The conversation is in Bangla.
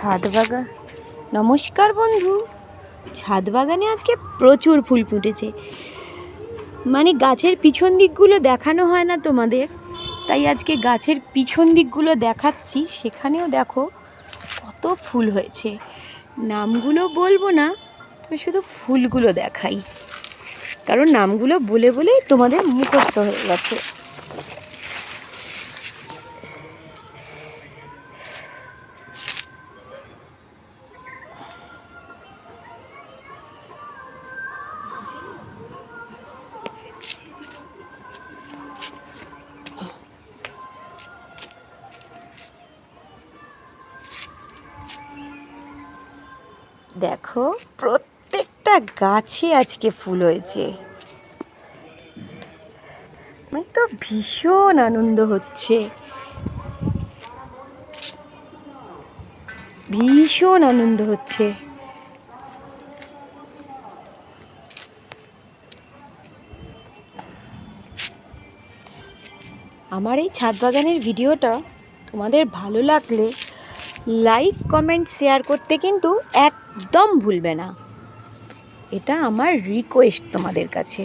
ছাদ বাগান। নমস্কার বন্ধু। ছাদ বাগানে আজকে প্রচুর ফুল ফুটেছে, মানে গাছের পিছন দিকগুলো দেখানো হয় না তোমাদের, তাই আজকে গাছের পিছন দিকগুলো দেখাচ্ছি। সেখানেও দেখো কত ফুল হয়েছে। নামগুলো বলবো না, তবে শুধু ফুলগুলো দেখাই, কারণ নামগুলো বলে বলেই তোমাদের মুখস্থ হয়ে গেছে। দেখো প্রত্যেকটা গাছে আজকে ফুল হয়েছে, আমার তো ভীষণ আনন্দ হচ্ছে, ভীষণ আনন্দ হচ্ছে। আমার এই ছাদ বাগানের ভিডিওটা তোমাদের ভালো লাগলে লাইক কমেন্ট শেয়ার করতে কিন্তু একদম ভুলবে না, এটা আমার রিকোয়েস্ট তোমাদের কাছে।